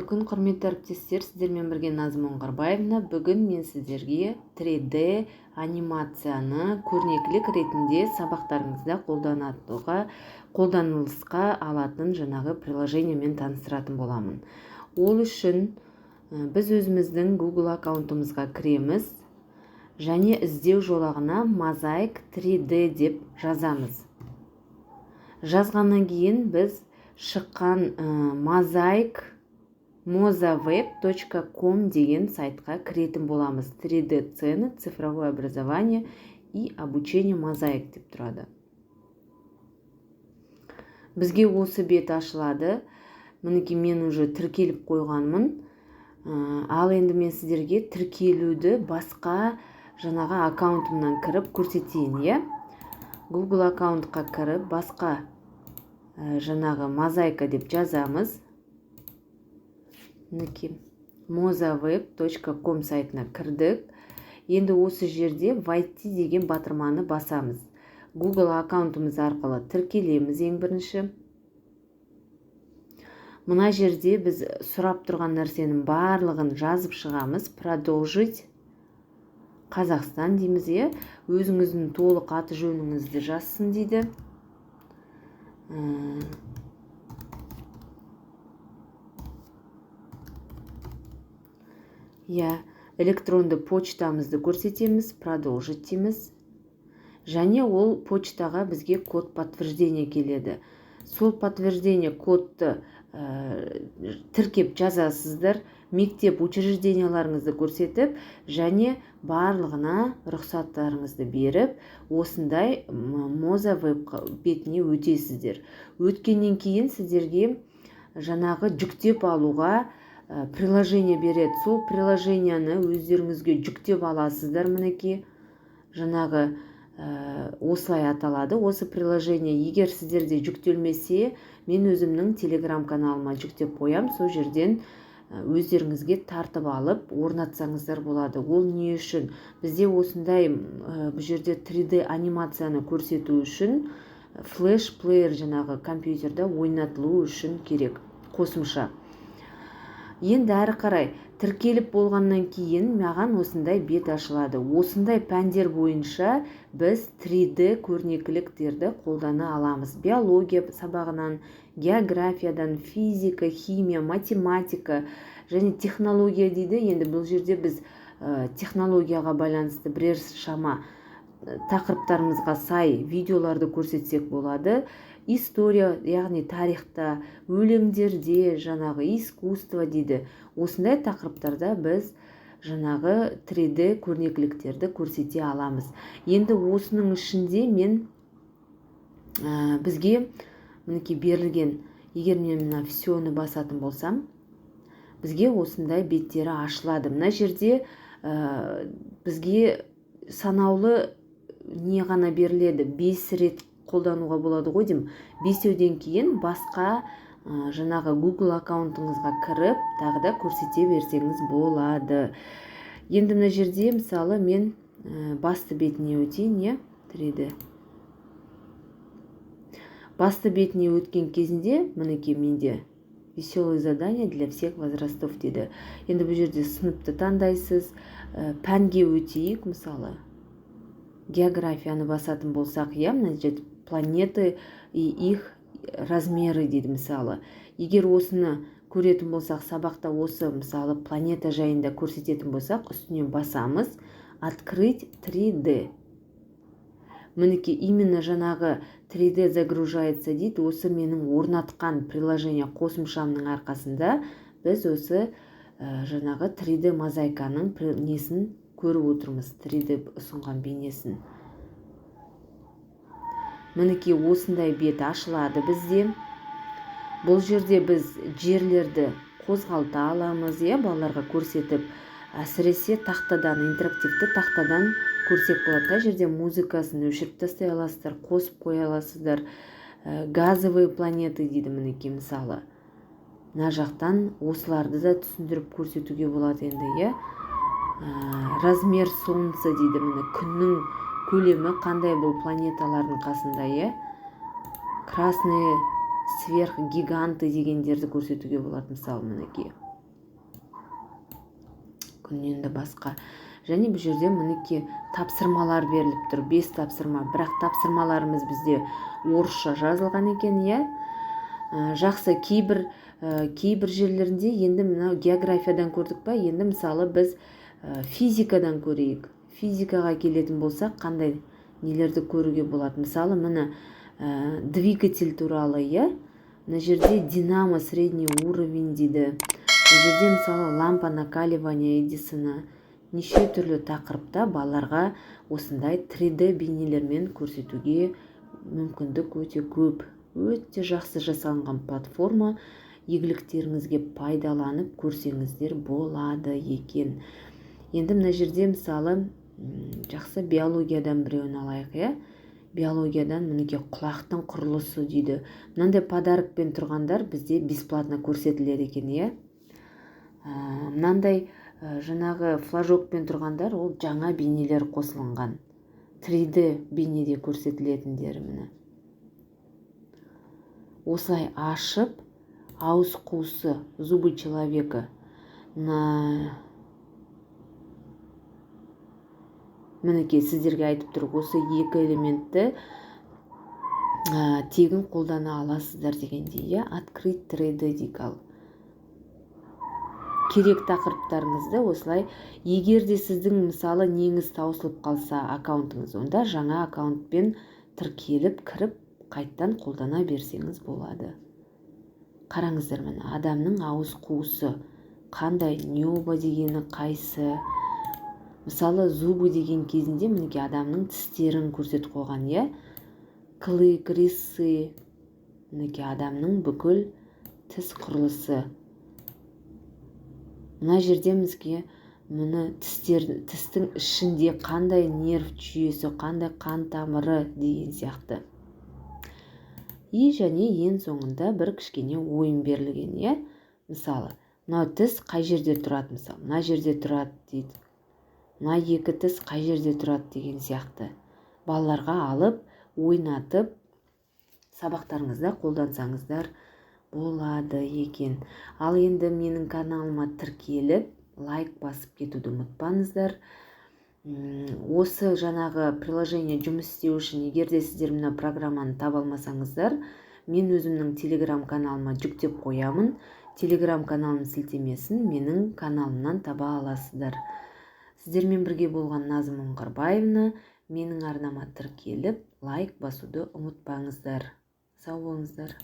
күн, құрметті әріптестер, сіздермен бірге Назым Оңғарбаевна. Бүгін мен сіздерге 3D анимацияны көрнекілік ретінде сабақтарыңызда қолданылысқа алатын жаңағы приложениемен таныстыратын боламын. Ол үшін біз өзіміздің Google аккаунтымызға кіреміз және іздеу жолағына Mosaic 3D деп жазамыз. Жазғаннан кейін біз шыққан mozaweb.com деген сайтқа кіретін боламыз. 3D цены, цифровое образование и обучение Mosaic деп тұрады. Бізге осы бет ашылады. Мінекей мен уже тіркеліп қойғанмын. Ал енді мен сіздерге тіркелуді басқа жаңағы аккаунтымнан кіріп көрсетейін, иә? Google аккаунтқа кіріп басқа жаңағы Mosaic деп жазамыз. mozaweb.com сайтына кірдік. Енді осы жерде войти деген батырманы басамыз. Google аккаунтымыз арқылы тіркелеміз ең бірінші. Мына жерде біз сұрап тұрған нәрсенің барлығын жазып шығамыз. Продолжить Қазақстан дейміз, е? Өзіңіздің толық аты жөніңізді жазсын дейді. Электронды почтамызды көрсетеміз, продолжить дейміз. Және ол почтаға бізге код подтверждение келеді. Сол подтверждение кодты тіркеп жазасыздар, мектеп учрежденияларыңызды көрсетіп, және барлығына рұқсаттарыңызды беріп, осындай Mozaweb бетіне өтесіздер. Өткеннен кейін сіздерге жаңағы жүктеп алуға приложение береді. Сол приложенияны өздеріңізге жүктеп аласыздар. Мінекей жаңағы осылай аталады. Осы приложение егер сіздерде жүктелмесе, мен өзімнің телеграм каналыма жүктеп қоям. Сол жерден өздеріңізге тартып алып орнатсаңыздар болады. Ол не үшін? Бізде осындай бұл жерде 3D анимацияны көрсету үшін флеш плеер жаңағы компьютерда ойнатылу үшін керек қосымша. Енді әрі қарай тіркеліп болғаннан кейін маған осындай бет ашылады. Осындай пәндер бойынша біз 3D көрнекіліктерді қолдана аламыз. Биология сабағынан, географиядан, физика, химия, математика және технология дейді. Енді бұл жерде біз технологияға байланысты бірер шама тақырыптарымызға сай видеоларды көрсетсек болады. История, яғни тарихта, өлеңдерде, жаңағы искусство дейді. Осындай тақырыптарда біз жаңағы 3D көрнекіліктерді көрсете аламыз. Енді осының ішінде мен бізге мінекей берілген, егер мен мына всені басатын болсам, бізге осындай беттері ашылады. Мына жерде бізге санаулы не ғана беріледі, 5 рет қолдануға болады ғой деймін. 5-ден кейін басқа жаңағы Google аккаунтыңызға кіріп, тағы да көрсете берсеңіз болады. Енді мына жерде мысалы мен басты бетіне өтейін, е? 3D. Басты бетіне өткен кезінде мінекей менде веселые задания для всех возрастов дейді. Енді бұл жерде сыныпты таңдайсыз, пәнге өтейік, мысалы географияны басатын болсақ, мына жерде планеты и их размеры дейді мысалы. Егер осыны көретін болсақ, сабақта осы мысалы планета жайында көрсететін болсақ, үстінен басамыз, открыть 3D. Мінекей именно жаңағы 3D загружается дейді. Осы менің орнатқан приложение қосымшамның арқасында біз осы жаңағы 3D мозаиканың несін көріп отырмыз, 3D ұсынған бейнесін. Мінекей осындай бет ашылады бізде. Бұл жерде біз жерлерді қозғалта аламыз, балаларға көрсетіп, әсіресе тақтадан, интерактивті тақтадан көрсек болады. Та жерде музыкасын өшіріп тастай аласыздар, қосып қоя аласыздар. Газовые планеты дейді мінекей мысалы. Мына жақтан осыларды да түсіндіріп көрсетуге болады енді, размер солнца дейді, міне күннің көлемі қандай бұл планеталардың қасында, красные сверхгиганты дегендерді көрсетуге болады мысалы мінекей. мүмкін енді басқа. Және бұл жерде мінекей тапсырмалар беріліп тұр, 5 тапсырма. Бірақ тапсырмаларымыз бізде орысша жазылған екен, иә. Жақсы, кейбір жерлерінде енді мынау географиядан көрдік па, енді мысалы біз физикадан көрейік. Физикаға келетін болсақ, қандай нелерді көруге болады? Мысалы, міне двигатель туралы, иә. Мына жерде динамо средний уровень дейді. Мына жерде мысалы лампа накаливания Эдисона. Неше түрлі тақырыпта балаларға осындай 3D бейнелермен көрсетуге мүмкіндік өте көп. Өте жақсы жасалынған платформа, игіліктеріңізге пайдаланып көрсеңіздер болады екен. Енді мына жерде мысалы жақсы биологиядан біреуін алайық, иә. Биологиядан мінекей құлақтың құрылысы дейді. Мынандай подарокпен тұрғандар бізде бесплатно көрсетіледі екен, иә. Мынандай жаңағы флажокпен тұрғандар, ол жаңа бейнелер қосылынған. 3D бейнеде көрсетілетіндері міне. Осылай ашып, ауыз қуысы, зубы человека. Мінекей сіздерге айтып тұр, осы екі элементті тегін қолдана аласыздар дегенде, иә. Открыть 3D дикал. Керек тақырыптарыңызды осылай, егер де сіздің мысалы неңіз таусылып қалса аккаунтыңыз, онда жаңа аккаунтпен тіркеліп кіріп қайттан қолдана берсеңіз болады. Қараңыздар, міне адамның ауыз қуысы қандай, небо дегені қайсы. Мысалы зубы деген кезінде мінекей адамның тістерін көрсетіп қойған, иә. Клык, рисы, мінекей адамның бүкіл тіс құрылысы. Мына жерде бізге мұны тістің ішінде қандай нерв жүйесі, қандай қан тамыры деген сияқты. Және ең соңында бір кішкене ойын берілген, иә. Мысалы, мынау тіс қай жерде тұрады, мысалы, мына жерде тұрады дейді. Мына екі тіс қай жерде тұрады деген сияқты. Балаларға алып, ойнатып, сабақтарыңызда қолдансаңыздар болады екен. Ал енді менің каналыма тіркеліп, лайк басып кетуді ұмытпаңыздар. Осы жаңағы приложение жұмыс істеу үшін, егер де сіздер мына программаны таба алмасаңыздар, мен өзімнің телеграм каналыма жүктеп қоямын. Телеграм каналының сілтемесін менің каналымнан таба аласыздар. Сіздермен бірге болған Назым Оңғарбаевна. Менің арнама тіркеліп, лайк басуды ұмытпаңыздар. Сау болыңыздар.